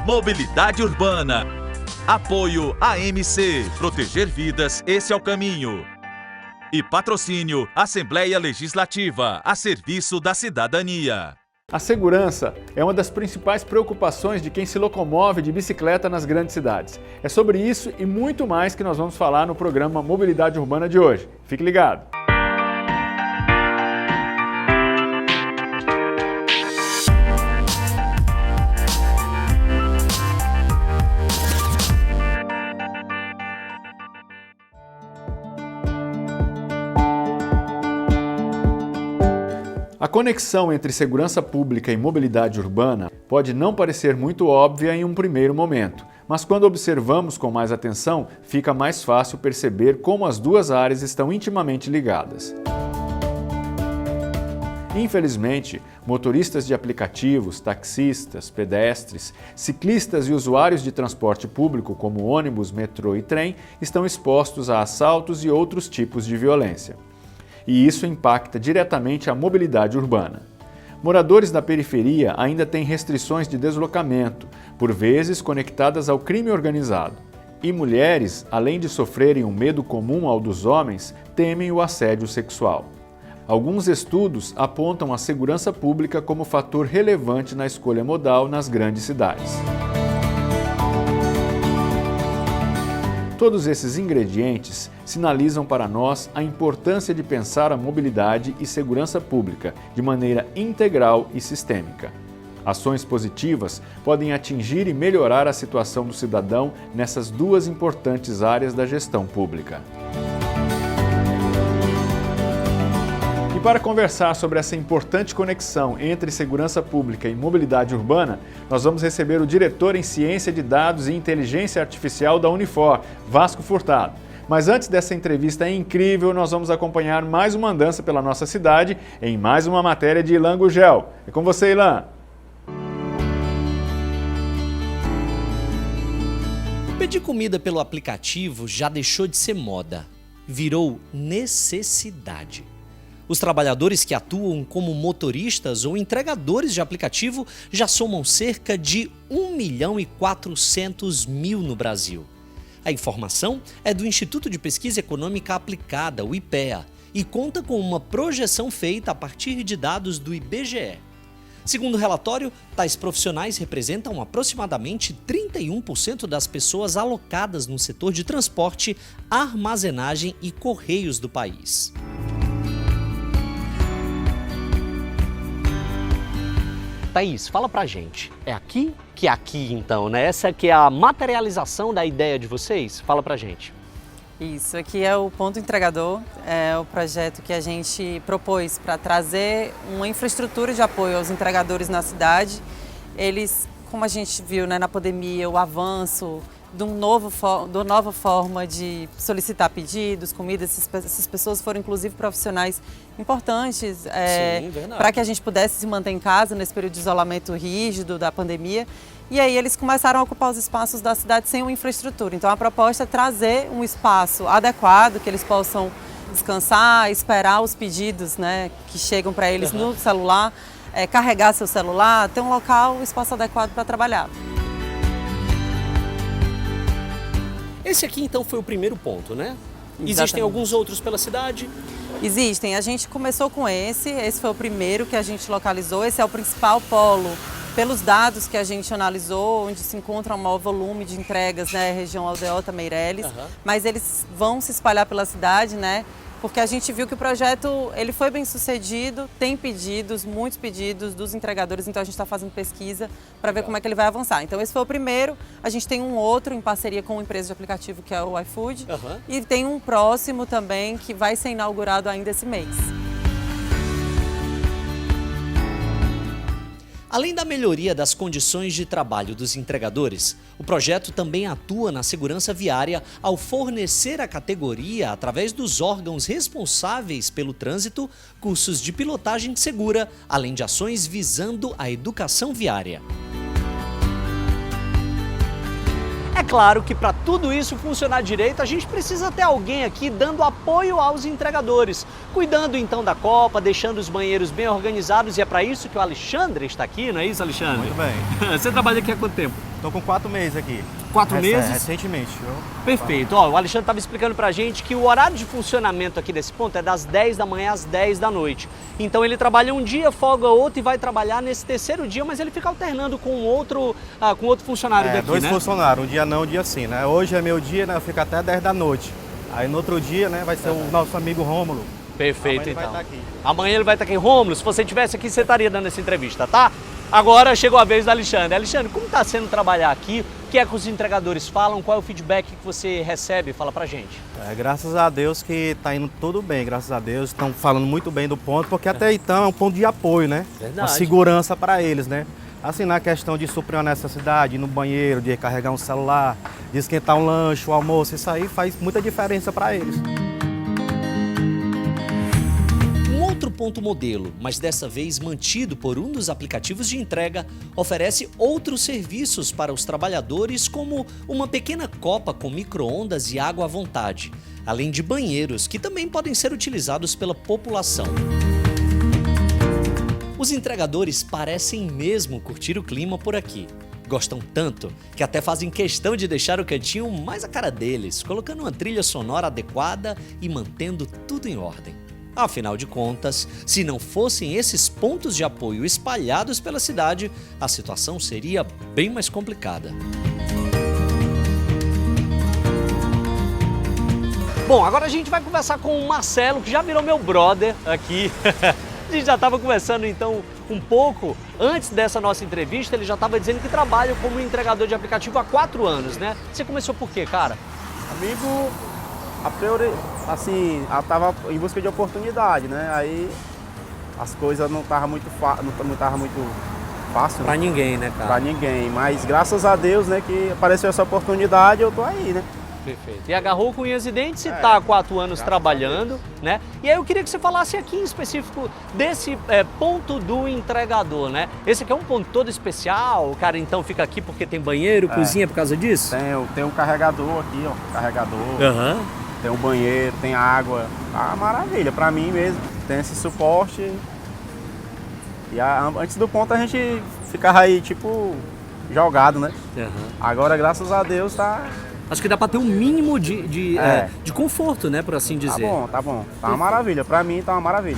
Mobilidade Urbana. Apoio AMC. Proteger vidas, esse é o caminho. E patrocínio Assembleia Legislativa, a serviço da cidadania. A segurança é uma das principais preocupações de quem se locomove de bicicleta nas grandes cidades. É sobre isso e muito mais que nós vamos falar no programa Mobilidade Urbana de hoje. Fique ligado! A conexão entre segurança pública e mobilidade urbana pode não parecer muito óbvia em um primeiro momento, mas quando observamos com mais atenção, fica mais fácil perceber como as duas áreas estão intimamente ligadas. Infelizmente, motoristas de aplicativos, taxistas, pedestres, ciclistas e usuários de transporte público como ônibus, metrô e trem estão expostos a assaltos e outros tipos de violência. E isso impacta diretamente a mobilidade urbana. Moradores da periferia ainda têm restrições de deslocamento, por vezes conectadas ao crime organizado. E mulheres, além de sofrerem um medo comum ao dos homens, temem o assédio sexual. Alguns estudos apontam a segurança pública como fator relevante na escolha modal nas grandes cidades. Todos esses ingredientes sinalizam para nós a importância de pensar a mobilidade e segurança pública de maneira integral e sistêmica. Ações positivas podem atingir e melhorar a situação do cidadão nessas duas importantes áreas da gestão pública. E para conversar sobre essa importante conexão entre segurança pública e mobilidade urbana, nós vamos receber o diretor em Ciência de Dados e Inteligência Artificial da Unifor, Vasco Furtado. Mas antes dessa entrevista incrível, nós vamos acompanhar mais uma andança pela nossa cidade em mais uma matéria de Ilan Gugel. É com você, Ilan. Pedir comida pelo aplicativo já deixou de ser moda, virou necessidade. Os trabalhadores que atuam como motoristas ou entregadores de aplicativo já somam cerca de 1.400.000 no Brasil. A informação é do Instituto de Pesquisa Econômica Aplicada, o IPEA, e conta com uma projeção feita a partir de dados do IBGE. Segundo o relatório, tais profissionais representam aproximadamente 31% das pessoas alocadas no setor de transporte, armazenagem e correios do país. Thaís, fala pra gente, é aqui que é aqui então, né? Essa que é a materialização da ideia de vocês? Fala pra gente. Isso, aqui é o Ponto Entregador, é o projeto que a gente propôs para trazer uma infraestrutura de apoio aos entregadores na cidade. Eles, como a gente viu, né, na pandemia, o avanço de uma nova forma de solicitar pedidos, comidas, essas pessoas foram inclusive profissionais importantes para que a gente pudesse se manter em casa nesse período de isolamento rígido da pandemia. E aí eles começaram a ocupar os espaços da cidade sem uma infraestrutura. Então a proposta é trazer um espaço adequado, que eles possam descansar, esperar os pedidos, né, que chegam para eles no celular, carregar seu celular, ter um local, um espaço adequado para trabalhar. Esse aqui então foi o primeiro ponto, né? Exatamente. Existem alguns outros pela cidade? Existem, a gente começou com esse foi o primeiro que a gente localizou, esse é o principal polo, pelos dados que a gente analisou, onde se encontra um maior volume de entregas, né, região Aldeota, Meireles, mas eles vão se espalhar pela cidade, né? Porque a gente viu que o projeto ele foi bem sucedido, tem pedidos, muitos pedidos dos entregadores, então a gente está fazendo pesquisa para ver como é que ele vai avançar. Então esse foi o primeiro, a gente tem um outro em parceria com uma empresa de aplicativo que é o iFood, e tem um próximo também que vai ser inaugurado ainda esse mês. Além da melhoria das condições de trabalho dos entregadores, o projeto também atua na segurança viária ao fornecer à categoria, através dos órgãos responsáveis pelo trânsito, cursos de pilotagem segura, além de ações visando a educação viária. É claro que para tudo isso funcionar direito, a gente precisa ter alguém aqui dando apoio aos entregadores, cuidando então da copa, deixando os banheiros bem organizados, e é para isso que o Alexandre está aqui, não é isso, Alexandre? Muito bem. Você trabalha aqui há quanto tempo? Estou com 4 meses aqui. 4 meses? Recentemente. Perfeito. Ó, o Alexandre estava explicando pra gente que o horário de funcionamento aqui desse ponto é das 10 da manhã às 10 da noite. Então ele trabalha um dia, folga outro e vai trabalhar nesse terceiro dia, mas ele fica alternando com outro funcionário daqui, dois né? funcionários, um dia não, um dia sim, né? Hoje é meu dia, né? Eu fico até 10 da noite. Aí no outro dia, né, vai ser o nosso amigo Rômulo. Perfeito, Amanhã então. Ele vai estar aqui. Amanhã ele vai estar aqui. Rômulo, se você estivesse aqui, você estaria dando essa entrevista, tá? Agora chegou a vez do Alexandre. Alexandre, como está sendo trabalhar aqui? O que é que os entregadores falam? Qual é o feedback que você recebe? Fala pra gente. Graças a Deus que está indo tudo bem, graças a Deus. Estão falando muito bem do ponto, porque até então é um ponto de apoio, né? Verdade. Uma segurança para eles, né? Assim, na questão de suprir uma necessidade, ir no banheiro, de carregar um celular, de esquentar um lanche, o almoço, isso aí faz muita diferença para eles. Outro ponto modelo, mas dessa vez mantido por um dos aplicativos de entrega, oferece outros serviços para os trabalhadores, como uma pequena copa com micro-ondas e água à vontade, além de banheiros que também podem ser utilizados pela população. Os entregadores parecem mesmo curtir o clima por aqui. Gostam tanto que até fazem questão de deixar o cantinho mais a cara deles, colocando uma trilha sonora adequada e mantendo tudo em ordem. Afinal de contas, se não fossem esses pontos de apoio espalhados pela cidade, a situação seria bem mais complicada. Bom, agora a gente vai conversar com o Marcelo, que já virou meu brother aqui. A gente já estava conversando então um pouco antes dessa nossa entrevista, ele já estava dizendo que trabalha como entregador de aplicativo há 4 anos, né? Você começou por quê, cara? Amigo, a priori, assim, eu tava em busca de oportunidade, né? Aí as coisas não estavam muito fácil. Pra ninguém, né, cara? Pra ninguém, mas graças a Deus, né, que apareceu essa oportunidade, eu tô aí, né? Perfeito. E agarrou com unhas e dentes e tá há 4 anos trabalhando, né? E aí eu queria que você falasse aqui em específico desse ponto do entregador, né? Esse aqui é um ponto todo especial, o cara então fica aqui porque tem banheiro, cozinha por causa disso? Tem um carregador aqui, ó, carregador. Tem um banheiro, tem água. Ah, maravilha, pra mim mesmo. Tem esse suporte. E antes do ponto a gente ficava aí, tipo, jogado, né? Agora, graças a Deus, tá... Acho que dá pra ter um mínimo de conforto, né, por assim dizer. Tá bom. Tá uma maravilha. Pra mim, tá uma maravilha.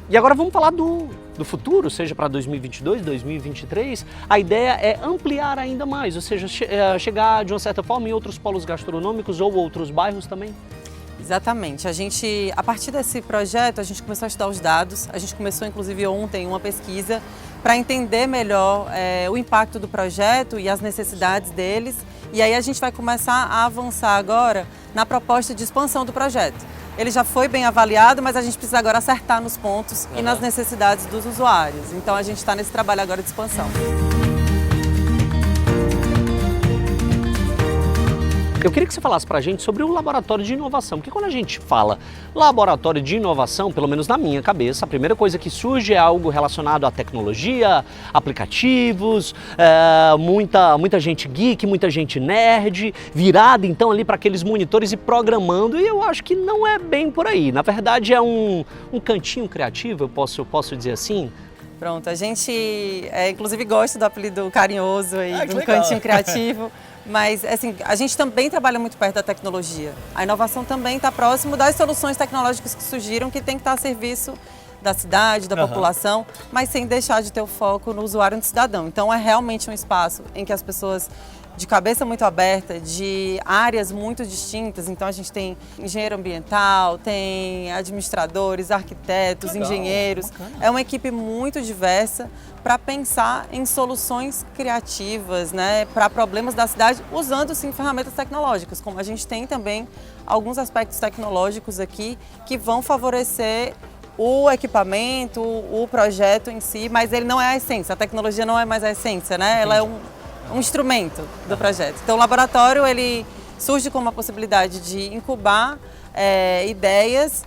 E agora vamos falar do futuro, seja para 2022, 2023. A ideia é ampliar ainda mais, ou seja, chegar de uma certa forma em outros polos gastronômicos ou outros bairros também. Exatamente. A partir desse projeto, a gente começou a estudar os dados. A gente começou, inclusive, ontem uma pesquisa para entender melhor o impacto do projeto e as necessidades deles. E aí a gente vai começar a avançar agora na proposta de expansão do projeto. Ele já foi bem avaliado, mas a gente precisa agora acertar nos pontos e nas necessidades dos usuários. Então a gente está nesse trabalho agora de expansão. Eu queria que você falasse para a gente sobre o laboratório de inovação, porque quando a gente fala laboratório de inovação, pelo menos na minha cabeça, a primeira coisa que surge é algo relacionado à tecnologia, aplicativos, muita gente geek, muita gente nerd, virada então ali para aqueles monitores e programando, e eu acho que não é bem por aí. Na verdade é um cantinho criativo, eu posso dizer assim. Pronto, a gente inclusive gosta do apelido carinhoso aí, de um cantinho criativo. Mas assim, a gente também trabalha muito perto da tecnologia. A inovação também está próximo das soluções tecnológicas que surgiram, que tem que estar a serviço da cidade, da população, mas sem deixar de ter o foco no usuário e no cidadão. Então é realmente um espaço em que as pessoas de cabeça muito aberta, de áreas muito distintas. Então a gente tem engenheiro ambiental, tem administradores, arquitetos, engenheiros. É uma equipe muito diversa para pensar em soluções criativas, né, para problemas da cidade, usando sim ferramentas tecnológicas, como a gente tem também alguns aspectos tecnológicos aqui que vão favorecer o equipamento, o projeto em si, mas ele não é a essência, a tecnologia não é mais a essência, né? Ela é um instrumento do projeto. Então o laboratório ele surge com uma possibilidade de incubar ideias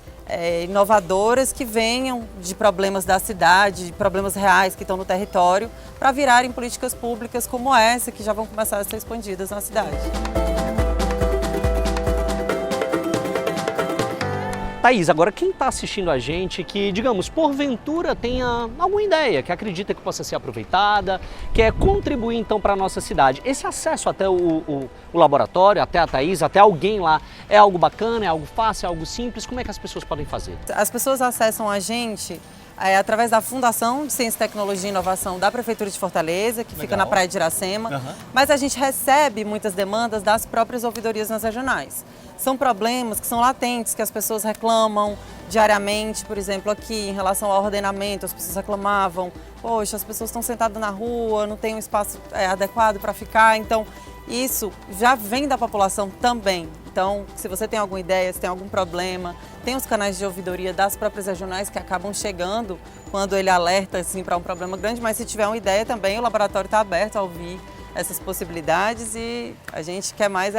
inovadoras que venham de problemas da cidade, de problemas reais que estão no território, para virarem políticas públicas como essa, que já vão começar a ser expandidas na cidade. Thaís, agora quem está assistindo a gente que, digamos, porventura tenha alguma ideia, que acredita que possa ser aproveitada, quer contribuir então para a nossa cidade, esse acesso até o laboratório, até a Thaís, até alguém lá, é algo bacana, é algo fácil, é algo simples? Como é que as pessoas podem fazer? As pessoas acessam a gente através da Fundação de Ciência, Tecnologia e Inovação da Prefeitura de Fortaleza, que fica na Praia de Iracema, mas a gente recebe muitas demandas das próprias ouvidorias nas regionais. São problemas que são latentes, que as pessoas reclamam diariamente, por exemplo, aqui em relação ao ordenamento, as pessoas reclamavam, poxa, as pessoas estão sentadas na rua, não tem um espaço adequado para ficar, então isso já vem da população também. Então, se você tem alguma ideia, se tem algum problema, tem os canais de ouvidoria das próprias regionais que acabam chegando quando ele alerta assim, para um problema grande, mas se tiver uma ideia também, o laboratório está aberto a ouvir essas possibilidades e a gente quer mais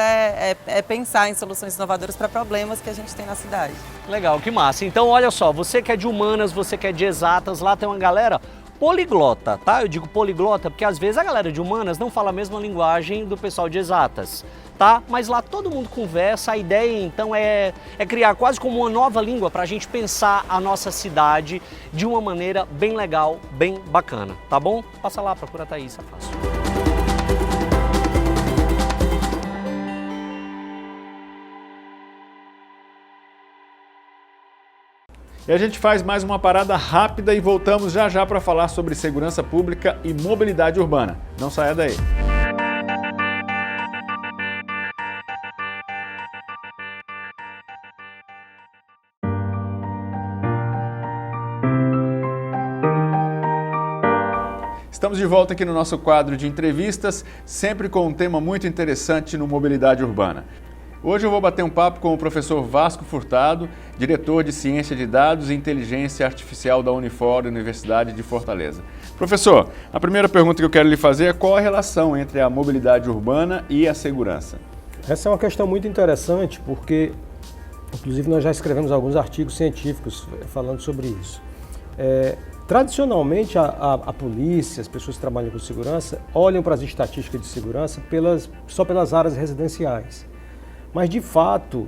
pensar em soluções inovadoras para problemas que a gente tem na cidade. Legal, que massa. Então, olha só, você que é de humanas, você que é de exatas, lá tem uma galera poliglota, tá? Eu digo poliglota porque às vezes a galera de humanas não fala a mesma linguagem do pessoal de exatas, tá? Mas lá todo mundo conversa, a ideia então é criar quase como uma nova língua para a gente pensar a nossa cidade de uma maneira bem legal, bem bacana, tá bom? Passa lá, procura a Thaís, é fácil. E a gente faz mais uma parada rápida e voltamos já já para falar sobre segurança pública e mobilidade urbana. Não saia daí. Estamos de volta aqui no nosso quadro de entrevistas, sempre com um tema muito interessante no mobilidade urbana. Hoje eu vou bater um papo com o professor Vasco Furtado, diretor de Ciência de Dados e Inteligência Artificial da Unifor, Universidade de Fortaleza. Professor, a primeira pergunta que eu quero lhe fazer é qual a relação entre a mobilidade urbana e a segurança? Essa é uma questão muito interessante porque, inclusive, nós já escrevemos alguns artigos científicos falando sobre isso. Tradicionalmente, a polícia, as pessoas que trabalham com segurança, olham para as estatísticas de segurança só pelas áreas residenciais. Mas, de fato,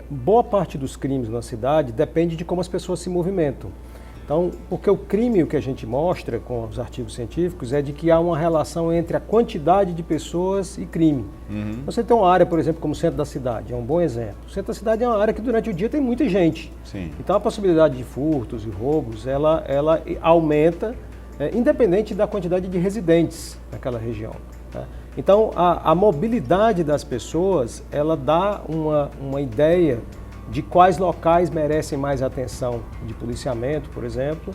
boa parte dos crimes na cidade depende de como as pessoas se movimentam. Então, porque o crime, o que a gente mostra com os artigos científicos, é de que há uma relação entre a quantidade de pessoas e crime. Você tem uma área, por exemplo, como o centro da cidade, é um bom exemplo. O centro da cidade é uma área que durante o dia tem muita gente. Sim. Então, a possibilidade de furtos e roubos, ela aumenta, independente da quantidade de residentes naquela região. Tá? Então, a mobilidade das pessoas, ela dá uma ideia de quais locais merecem mais atenção de policiamento, por exemplo,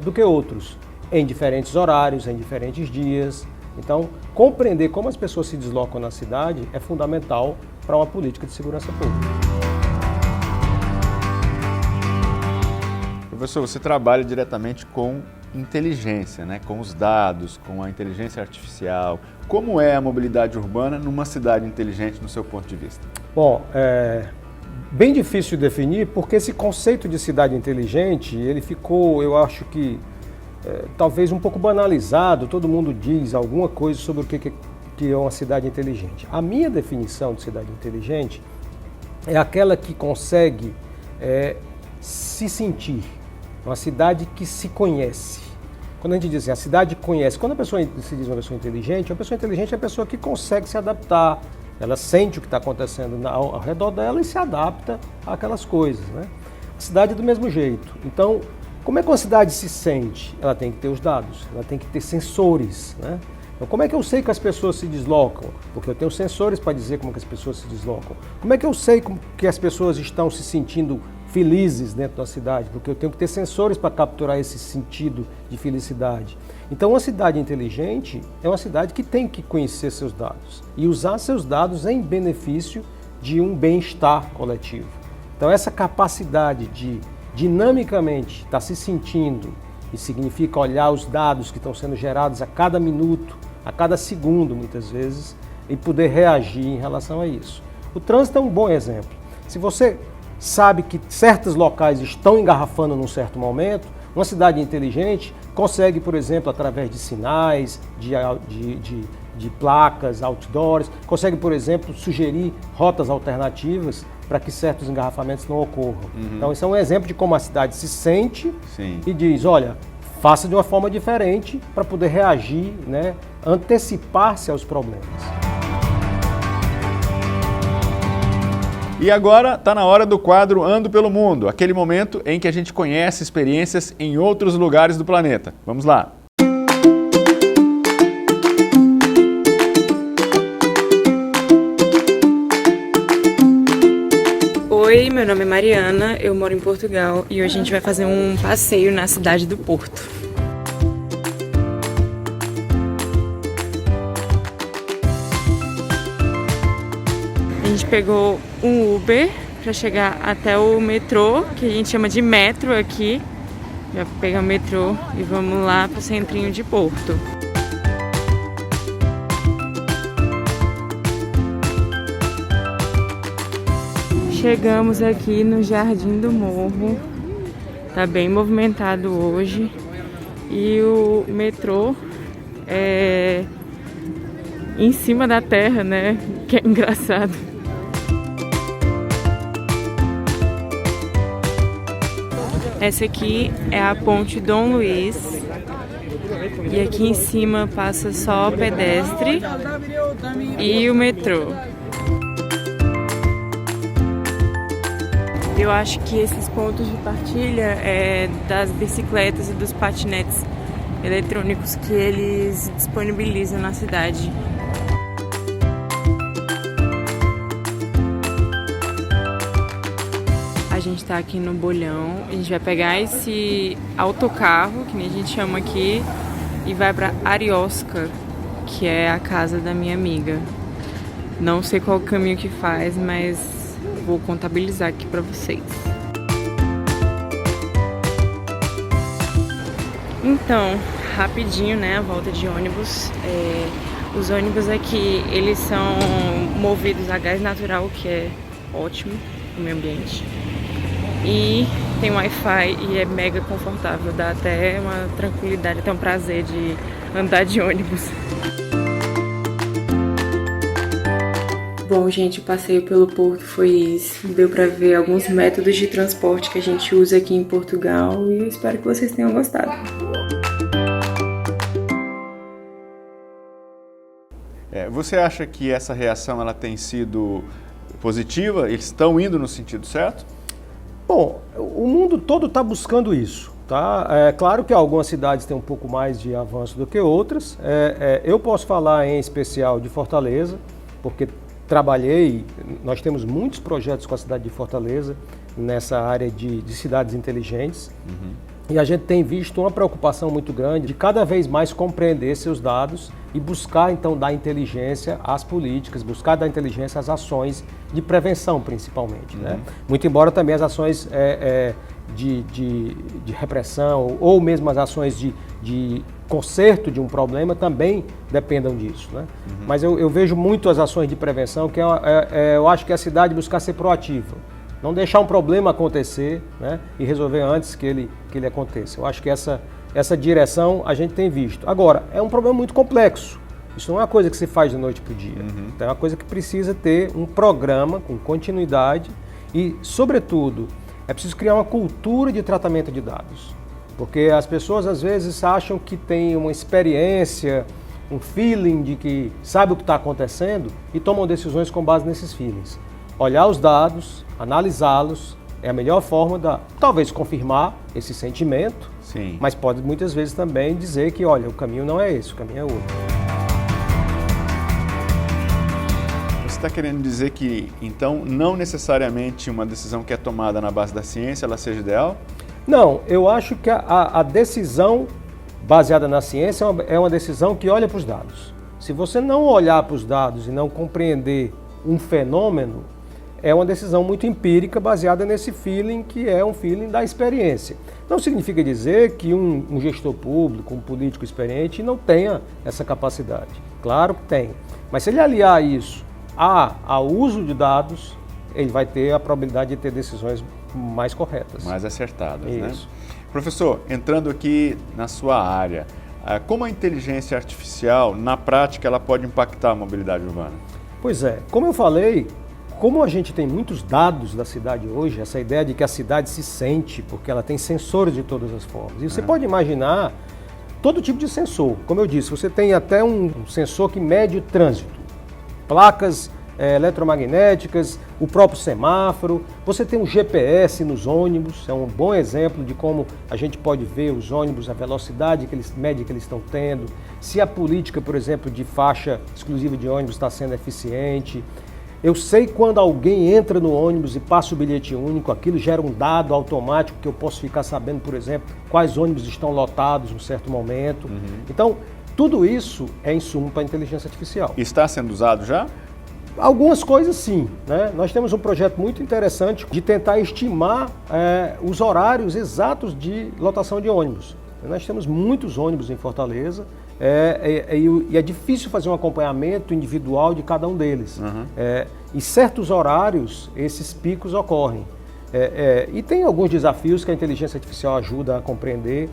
do que outros, em diferentes horários, em diferentes dias. Então, compreender como as pessoas se deslocam na cidade é fundamental para uma política de segurança pública. Professor, você trabalha diretamente com inteligência, né? Com os dados, com a inteligência artificial. Como é a mobilidade urbana numa cidade inteligente, no seu ponto de vista? Bom, bem difícil de definir, porque esse conceito de cidade inteligente, ele ficou, eu acho que, talvez um pouco banalizado. Todo mundo diz alguma coisa sobre o que é uma cidade inteligente. A minha definição de cidade inteligente é aquela que consegue se sentir, uma cidade que se conhece. Quando a gente diz assim, a cidade conhece, quando a pessoa se diz uma pessoa inteligente é a pessoa que consegue se adaptar. Ela sente o que está acontecendo ao redor dela e se adapta àquelas coisas, né? A cidade é do mesmo jeito. Então, como é que uma cidade se sente? Ela tem que ter os dados, ela tem que ter sensores, né? Então, como é que eu sei que as pessoas se deslocam? Porque eu tenho sensores para dizer como que as pessoas se deslocam. Como é que eu sei que as pessoas estão se sentindo felizes dentro da cidade? Porque eu tenho que ter sensores para capturar esse sentido de felicidade. Então, uma cidade inteligente é uma cidade que tem que conhecer seus dados e usar seus dados em benefício de um bem-estar coletivo. Então, essa capacidade de dinamicamente estar se sentindo, e significa olhar os dados que estão sendo gerados a cada minuto, a cada segundo, muitas vezes, e poder reagir em relação a isso. O trânsito é um bom exemplo. Se você sabe que certos locais estão engarrafando num certo momento, uma cidade inteligente consegue, por exemplo, através de sinais, de placas, outdoors, consegue, por exemplo, sugerir rotas alternativas para que certos engarrafamentos não ocorram. Então, isso é um exemplo de como a cidade se sente e diz, olha, faça de uma forma diferente para poder reagir, né, antecipar-se aos problemas. E agora está na hora do quadro Ando pelo Mundo, aquele momento em que a gente conhece experiências em outros lugares do planeta. Vamos lá! Oi, meu nome é Mariana, eu moro em Portugal e hoje a gente vai fazer um passeio na cidade do Porto. A gente pegou um Uber para chegar até o metrô, que a gente chama de metro aqui. Já pegamos o metrô e vamos lá pro centrinho de Porto. Chegamos aqui no Jardim do Morro, tá bem movimentado hoje e o metrô é em cima da terra, né? Que é engraçado. Essa aqui é a Ponte Dom Luiz e aqui em cima passa só pedestre e o metrô. Eu acho que esses pontos de partilha das bicicletas e dos patinetes eletrônicos que eles disponibilizam na cidade. A gente está aqui no Bolhão, a gente vai pegar esse autocarro, que nem a gente chama aqui, e vai para Ariosca, que é a casa da minha amiga. Não sei qual caminho que faz, mas vou contabilizar aqui para vocês. Então, rapidinho, né, a volta de ônibus. Os ônibus aqui, eles são movidos a gás natural, que é ótimo no meio ambiente. E tem Wi-Fi e é mega confortável, dá até uma tranquilidade, até um prazer de andar de ônibus. Bom, gente, o passeio pelo Porto foi isso. Deu pra ver alguns métodos de transporte que a gente usa aqui em Portugal e eu espero que vocês tenham gostado. Você acha que essa reação ela tem sido positiva? Eles estão indo no sentido certo? Bom, o mundo todo está buscando isso. Tá? É claro que algumas cidades têm um pouco mais de avanço do que outras. Eu posso falar em especial de Fortaleza, porque nós temos muitos projetos com a cidade de Fortaleza nessa área de cidades inteligentes. E a gente tem visto uma preocupação muito grande de cada vez mais compreender seus dados e buscar então dar inteligência às políticas, buscar dar inteligência às ações de prevenção principalmente. Né? Muito embora também as ações de repressão ou mesmo as ações de conserto de um problema também dependam disso. Né? Mas eu vejo muito as ações de prevenção, que eu acho que a cidade buscar ser proativa. Não deixar um problema acontecer, né, e resolver antes que ele aconteça. Eu acho que essa direção a gente tem visto. Agora, é um problema muito complexo. Isso não é uma coisa que se faz de noite para o dia. Então é uma coisa que precisa ter um programa com continuidade e, sobretudo, é preciso criar uma cultura de tratamento de dados. Porque as pessoas, às vezes, acham que tem uma experiência, um feeling de que sabe o que está acontecendo e tomam decisões com base nesses feelings. Olhar os dados, analisá-los, é a melhor forma de, talvez, confirmar esse sentimento, Sim. Mas pode muitas vezes também dizer que, olha, o caminho não é esse, o caminho é outro. Você está querendo dizer que, então, não necessariamente uma decisão que é tomada na base da ciência, ela seja ideal? Não, eu acho que a decisão baseada na ciência é uma decisão que olha para os dados. Se você não olhar para os dados e não compreender um fenômeno, é uma decisão muito empírica baseada nesse feeling que é um feeling da experiência. Não significa dizer que um gestor público, um político experiente não tenha essa capacidade. Claro que tem. Mas se ele aliar isso ao uso de dados, ele vai ter a probabilidade de ter decisões mais corretas. Mais acertadas, isso. Né? Professor, entrando aqui na sua área, como a inteligência artificial, na prática, ela pode impactar a mobilidade urbana? Pois é, como eu falei, como a gente tem muitos dados da cidade hoje, essa ideia de que a cidade se sente, porque ela tem sensores de todas as formas. E você pode imaginar todo tipo de sensor. Como eu disse, você tem até um sensor que mede o trânsito, placas eletromagnéticas, o próprio semáforo. Você tem um GPS nos ônibus, é um bom exemplo de como a gente pode ver os ônibus, a velocidade média que eles estão tendo, se a política, por exemplo, de faixa exclusiva de ônibus está sendo eficiente. Eu sei quando alguém entra no ônibus e passa o bilhete único, aquilo gera um dado automático que eu posso ficar sabendo, por exemplo, quais ônibus estão lotados em um certo momento. Então, tudo isso é insumo para a inteligência artificial. Está sendo usado já? Algumas coisas sim, né? Nós temos um projeto muito interessante de tentar estimar os horários exatos de lotação de ônibus. Nós temos muitos ônibus em Fortaleza e é difícil fazer um acompanhamento individual de cada um deles. Em certos horários, esses picos ocorrem. E tem alguns desafios que a inteligência artificial ajuda a compreender,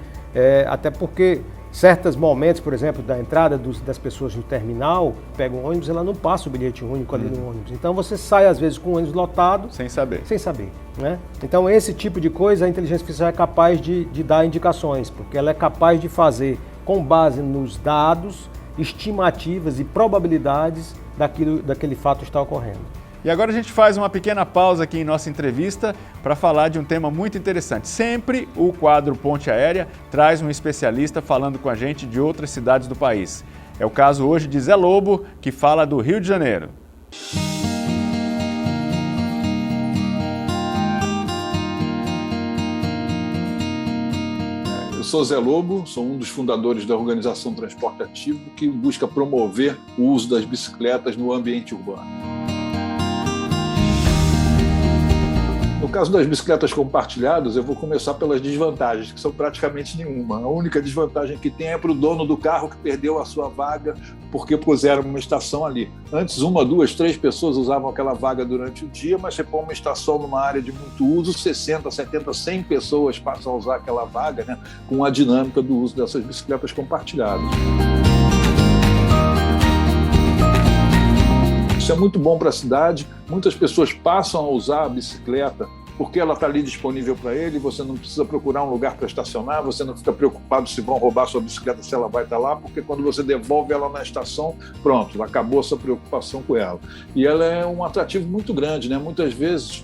até porque certos momentos, por exemplo, da entrada das pessoas no terminal, pega um ônibus, ela não passa o bilhete único ali no ônibus. Então você sai às vezes com o ônibus lotado. Sem saber. Sem saber, né? Então esse tipo de coisa a inteligência artificial é capaz de dar indicações, porque ela é capaz de fazer, com base nos dados, estimativas e probabilidades daquele fato estar ocorrendo. E agora a gente faz uma pequena pausa aqui em nossa entrevista para falar de um tema muito interessante. Sempre o quadro Ponte Aérea traz um especialista falando com a gente de outras cidades do país. É o caso hoje de Zé Lobo, que fala do Rio de Janeiro. Eu sou Zé Lobo, sou um dos fundadores da organização Transporte Ativo, que busca promover o uso das bicicletas no ambiente urbano. No caso das bicicletas compartilhadas, eu vou começar pelas desvantagens, que são praticamente nenhuma. A única desvantagem que tem é para o dono do carro que perdeu a sua vaga porque puseram uma estação ali. Antes, 1, 2, 3 pessoas usavam aquela vaga durante o dia, mas você põe uma estação numa área de muito uso, 60, 70, 100 pessoas passam a usar aquela vaga, né, com a dinâmica do uso dessas bicicletas compartilhadas. Isso é muito bom para a cidade, muitas pessoas passam a usar a bicicleta porque ela está ali disponível para ele, você não precisa procurar um lugar para estacionar, você não fica preocupado se vão roubar sua bicicleta, se ela vai estar lá, porque quando você devolve ela na estação, pronto, acabou a sua preocupação com ela. E ela é um atrativo muito grande, né? Muitas vezes,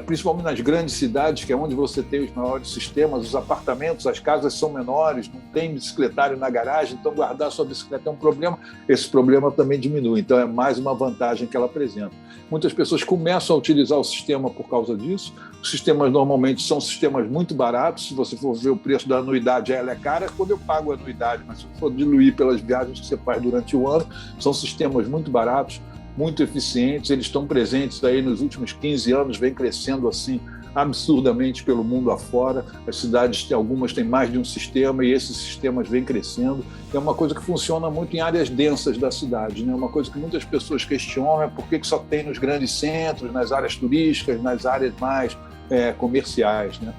principalmente nas grandes cidades, que é onde você tem os maiores sistemas, os apartamentos, as casas são menores, não tem bicicletário na garagem, então guardar sua bicicleta é um problema, esse problema também diminui, então é mais uma vantagem que ela apresenta. Muitas pessoas começam a utilizar o sistema por causa disso. Os sistemas normalmente são sistemas muito baratos, se você for ver o preço da anuidade, ela é cara quando eu pago a anuidade, mas se for diluir pelas viagens que você faz durante o ano, são sistemas muito baratos, muito eficientes, eles estão presentes aí nos últimos 15 anos, vem crescendo assim absurdamente pelo mundo afora. As cidades, algumas têm mais de um sistema e esses sistemas vêm crescendo. É uma coisa que funciona muito em áreas densas da cidade, né? Uma coisa que muitas pessoas questionam é por que só tem nos grandes centros, nas áreas turísticas, nas áreas mais comerciais, né?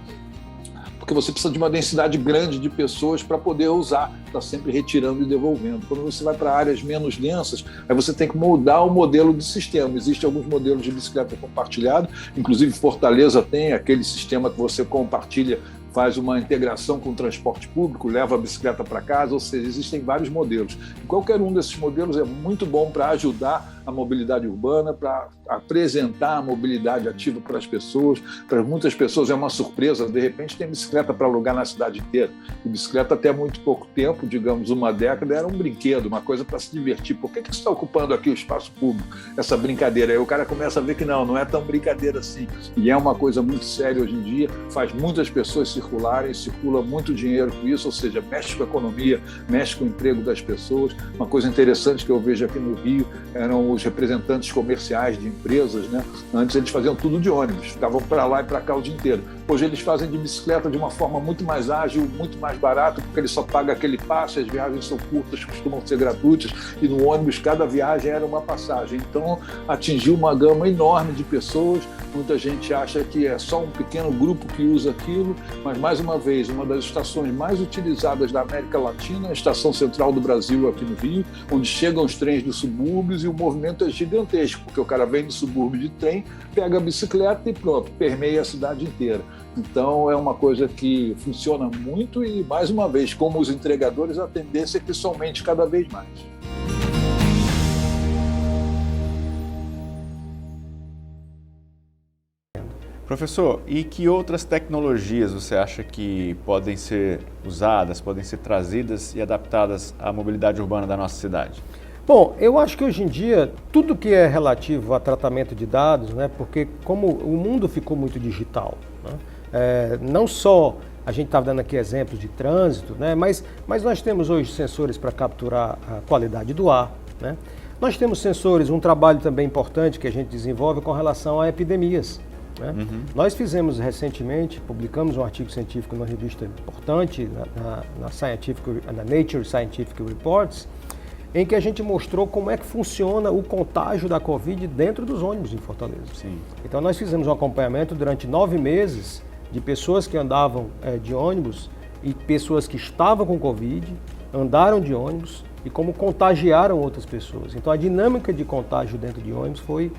Porque você precisa de uma densidade grande de pessoas para poder usar, está sempre retirando e devolvendo. Quando você vai para áreas menos densas, aí você tem que moldar o modelo de sistema. Existem alguns modelos de bicicleta compartilhada, inclusive Fortaleza tem aquele sistema que você compartilha, faz uma integração com o transporte público, leva a bicicleta para casa, ou seja, existem vários modelos. E qualquer um desses modelos é muito bom para ajudar a mobilidade urbana, para apresentar a mobilidade ativa para as pessoas. Para muitas pessoas é uma surpresa, de repente tem bicicleta para alugar na cidade inteira. E bicicleta até muito pouco tempo, digamos uma década, era um brinquedo, uma coisa para se divertir. Por que você está ocupando aqui o espaço público, essa brincadeira? Aí o cara começa a ver que não é tão brincadeira assim. E é uma coisa muito séria hoje em dia, faz muitas pessoas circularem, circula muito dinheiro com isso, ou seja, mexe com a economia, mexe com o emprego das pessoas. Uma coisa interessante que eu vejo aqui no Rio eram os representantes comerciais de empresas, né? Antes eles faziam tudo de ônibus, ficavam para lá e para cá o dia inteiro. Hoje eles fazem de bicicleta de uma forma muito mais ágil, muito mais barato, porque ele só paga aquele passe, as viagens são curtas, costumam ser gratuitas, e no ônibus cada viagem era uma passagem. Então atingiu uma gama enorme de pessoas. Muita gente acha que é só um pequeno grupo que usa aquilo, mas mais uma vez, uma das estações mais utilizadas da América Latina, a Estação Central do Brasil aqui no Rio, onde chegam os trens dos subúrbios, e o movimento é gigantesco, porque o cara vem do subúrbio de trem, pega a bicicleta e pronto, permeia a cidade inteira. Então é uma coisa que funciona muito e, mais uma vez, como os entregadores, a tendência é que isso aumente cada vez mais. Professor, e que outras tecnologias você acha que podem ser usadas, podem ser trazidas e adaptadas à mobilidade urbana da nossa cidade? Bom, eu acho que hoje em dia, tudo que é relativo a tratamento de dados, né, porque como o mundo ficou muito digital, né, não só a gente estava dando aqui exemplos de trânsito, né, mas nós temos hoje sensores para capturar a qualidade do ar, né? Nós temos sensores, um trabalho também importante que a gente desenvolve com relação a epidemias. Né? Nós fizemos recentemente, publicamos um artigo científico numa revista importante, na Nature Scientific Reports, em que a gente mostrou como é que funciona o contágio da Covid dentro dos ônibus em Fortaleza. Sim. Então nós fizemos um acompanhamento durante 9 meses de pessoas que andavam de ônibus e pessoas que estavam com Covid, andaram de ônibus e como contagiaram outras pessoas. Então a dinâmica de contágio dentro de ônibus foi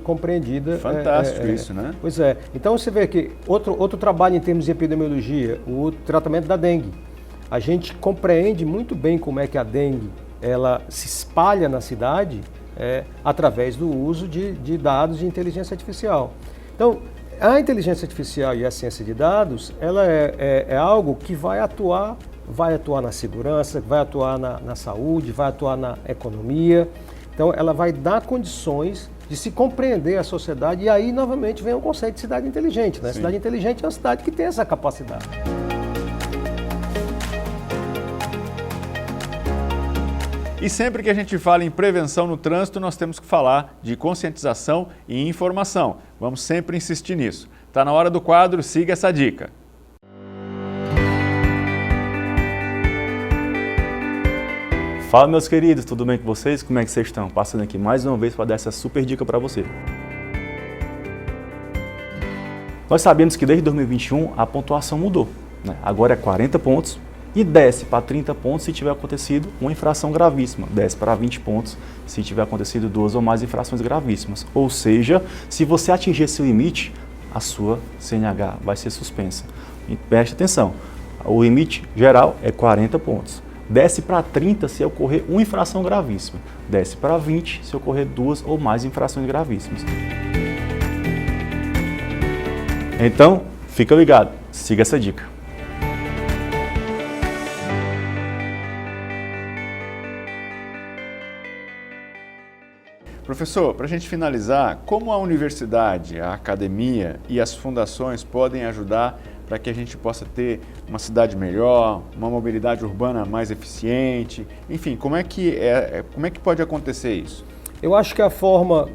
compreendida. Fantástico isso, né? Pois é. Então você vê que outro trabalho em termos de epidemiologia, o tratamento da dengue. A gente compreende muito bem como é que a dengue ela se espalha na cidade através do uso de dados de inteligência artificial. Então, a inteligência artificial e a ciência de dados, ela é algo que vai atuar na segurança, vai atuar na saúde, vai atuar na economia. Então, ela vai dar condições de se compreender a sociedade, e aí, novamente, vem o conceito de cidade inteligente. Né? Cidade inteligente é uma cidade que tem essa capacidade. E sempre que a gente fala em prevenção no trânsito, nós temos que falar de conscientização e informação. Vamos sempre insistir nisso. Está na hora do quadro, siga essa dica. Fala, meus queridos, tudo bem com vocês? Como é que vocês estão? Passando aqui mais uma vez para dar essa super dica para você. Nós sabemos que desde 2021 a pontuação mudou, né? Agora é 40 pontos e desce para 30 pontos se tiver acontecido uma infração gravíssima. Desce para 20 pontos se tiver acontecido 2 ou mais infrações gravíssimas. Ou seja, se você atingir esse limite, a sua CNH vai ser suspensa. E preste atenção, o limite geral é 40 pontos. Desce para 30 se ocorrer uma infração gravíssima. Desce para 20 se ocorrer 2 ou mais infrações gravíssimas. Então, fica ligado, siga essa dica. Professor, para a gente finalizar, como a universidade, a academia e as fundações podem ajudar para que a gente possa ter uma cidade melhor, uma mobilidade urbana mais eficiente? Enfim, como é que pode acontecer isso? Eu acho que a forma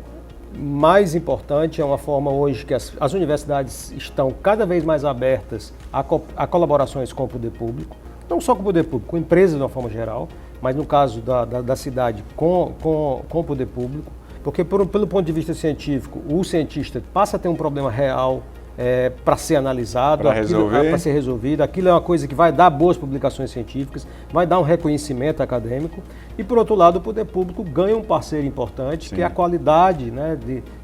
mais importante é uma forma hoje que as universidades estão cada vez mais abertas a colaborações com o poder público, não só com o poder público, com empresas de uma forma geral, mas no caso da cidade com o poder público, porque pelo ponto de vista científico, o cientista passa a ter um problema real para ser analisado, para ser resolvido. Aquilo é uma coisa que vai dar boas publicações científicas, vai dar um reconhecimento acadêmico. E, por outro lado, o poder público ganha um parceiro importante, que é a qualidade, né,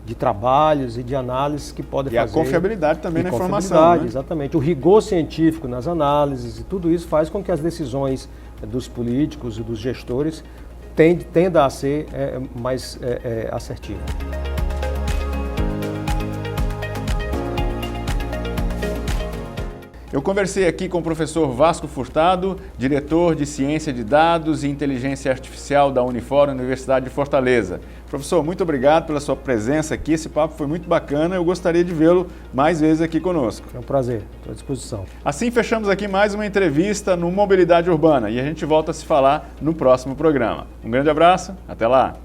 de trabalhos e de análises que pode fazer. E a confiabilidade também na informação. Né? Exatamente. O rigor científico nas análises e tudo isso faz com que as decisões dos políticos e dos gestores tendam a ser mais assertivas. Eu conversei aqui com o professor Vasco Furtado, diretor de Ciência de Dados e Inteligência Artificial da Unifor, Universidade de Fortaleza. Professor, muito obrigado pela sua presença aqui, esse papo foi muito bacana, eu gostaria de vê-lo mais vezes aqui conosco. É um prazer, estou à disposição. Assim fechamos aqui mais uma entrevista no Mobilidade Urbana e a gente volta a se falar no próximo programa. Um grande abraço, até lá!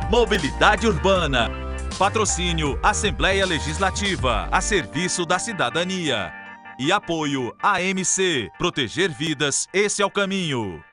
Mobilidade Urbana. Patrocínio Assembleia Legislativa, a serviço da cidadania. E apoio AMC. Proteger vidas, esse é o caminho.